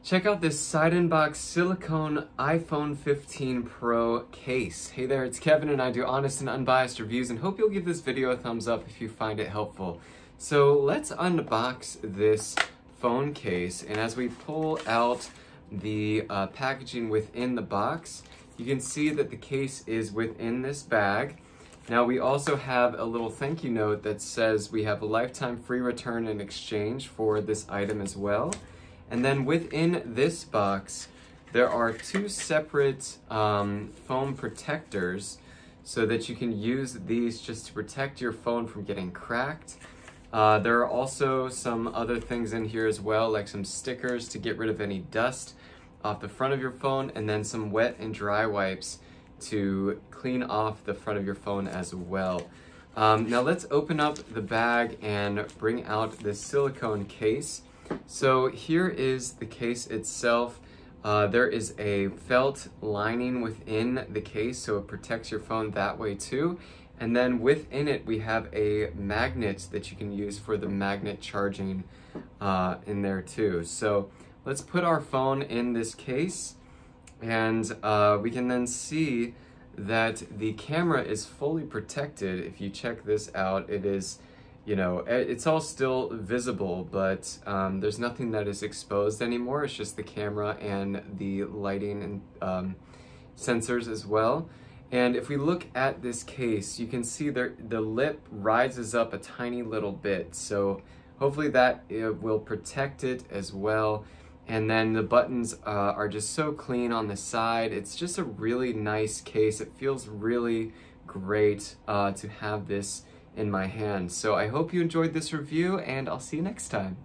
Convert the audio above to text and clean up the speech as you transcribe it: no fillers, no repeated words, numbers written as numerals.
Check out this SuydanBox silicone iPhone 15 Pro case. Hey there, it's Kevin and I do honest and unbiased reviews and hope you'll give this video a thumbs up if you find it helpful. So let's unbox this phone case, and as we pull out the packaging within the box, you can see that the case is within this bag. Now we also have a little thank you note that says we have a lifetime free return and exchange for this item as well. And then within this box, there are two separate foam protectors so that you can use these just to protect your phone from getting cracked. There are also some other things in here as well, like some stickers to get rid of any dust off the front of your phone, and then some wet and dry wipes to clean off the front of your phone as well. Now let's open up the bag and bring out this silicone case. So here is the case itself. There is a felt lining within the case, so it protects your phone that way too. And then within it, we have a magnet that you can use for the magnet charging in there too. So let's put our phone in this case, and we can then see that the camera is fully protected. If you check this out, it is, you know, it's all still visible, but there's nothing that is exposed anymore. It's just the camera and the lighting and sensors as well. And if we look at this case, you can see the lip rises up a tiny little bit. So hopefully that will protect it as well. And then the buttons are just so clean on the side. It's just a really nice case. It feels really great to have this in my hand. So I hope you enjoyed this review, and I'll see you next time.